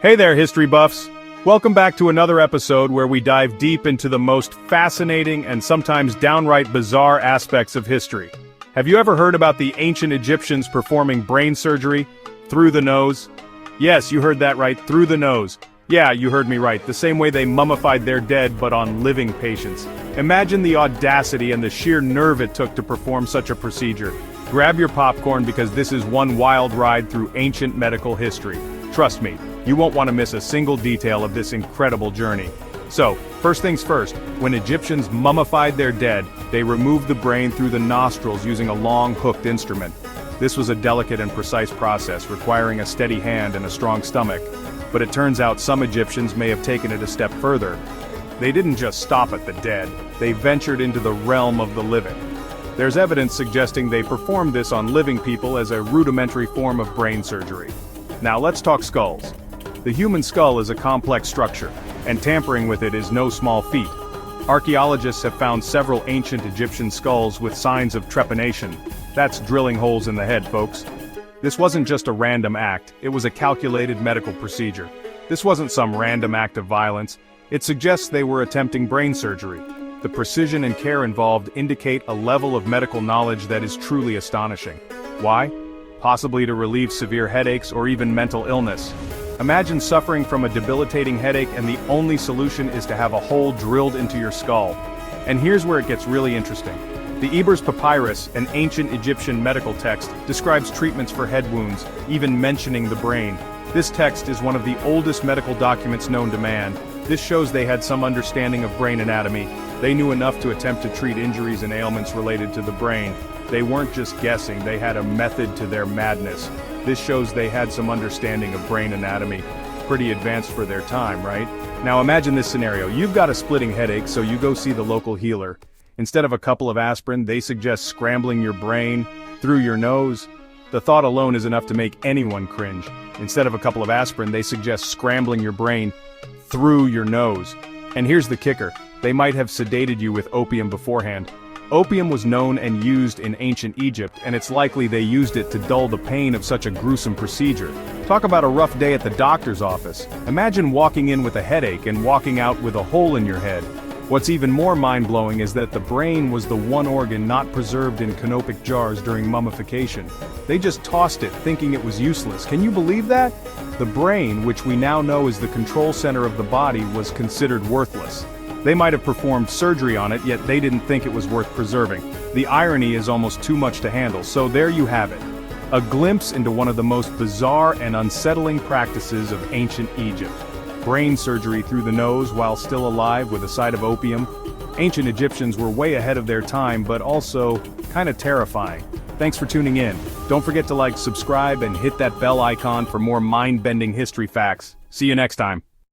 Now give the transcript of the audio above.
Hey there, history buffs! Welcome back to another episode where we dive deep into the most fascinating and sometimes downright bizarre aspects of history. Have you ever heard about the ancient Egyptians performing brain surgery through the nose? Yes, you heard that right, through the nose. Yeah, you heard me right, the same way they mummified their dead but on living patients. Imagine the audacity and the sheer nerve it took to perform such a procedure. Grab your popcorn because this is one wild ride through ancient medical history. Trust me, you won't want to miss a single detail of this incredible journey. So, first things first, when Egyptians mummified their dead, they removed the brain through the nostrils using a long hooked instrument. This was a delicate and precise process, requiring a steady hand and a strong stomach. But it turns out some Egyptians may have taken it a step further. They didn't just stop at the dead, they ventured into the realm of the living. There's evidence suggesting they performed this on living people as a rudimentary form of brain surgery. Now let's talk skulls. The human skull is a complex structure, and tampering with it is no small feat. Archaeologists have found several ancient Egyptian skulls with signs of trepanation. That's drilling holes in the head, folks. This wasn't just a random act, it was a calculated medical procedure. This wasn't some random act of violence, it suggests they were attempting brain surgery. The precision and care involved indicate a level of medical knowledge that is truly astonishing. Why? Possibly to relieve severe headaches or even mental illness. Imagine suffering from a debilitating headache and the only solution is to have a hole drilled into your skull. And here's where it gets really interesting. The Ebers Papyrus, an ancient Egyptian medical text, describes treatments for head wounds, even mentioning the brain. This text is one of the oldest medical documents known to man. This shows they had some understanding of brain anatomy. They knew enough to attempt to treat injuries and ailments related to the brain. They weren't just guessing, they had a method to their madness. This shows they had some understanding of brain anatomy. Pretty advanced for their time, right? Now imagine this scenario. You've got a splitting headache, so you go see the local healer. Instead of a couple of aspirin, they suggest scrambling your brain through your nose. The thought alone is enough to make anyone cringe. Instead of a couple of aspirin, they suggest scrambling your brain through your nose. And here's the kicker. They might have sedated you with opium beforehand. Opium was known and used in ancient Egypt, and it's likely they used it to dull the pain of such a gruesome procedure. Talk about a rough day at the doctor's office. Imagine walking in with a headache and walking out with a hole in your head. What's even more mind-blowing is that the brain was the one organ not preserved in canopic jars during mummification. They just tossed it, thinking it was useless. Can you believe that? The brain, which we now know is the control center of the body, was considered worthless. They might have performed surgery on it, yet they didn't think it was worth preserving. The irony is almost too much to handle, so there you have it. A glimpse into one of the most bizarre and unsettling practices of ancient Egypt. Brain surgery through the nose while still alive with a side of opium. Ancient Egyptians were way ahead of their time, but also kind of terrifying. Thanks for tuning in. Don't forget to like, subscribe, and hit that bell icon for more mind-bending history facts. See you next time.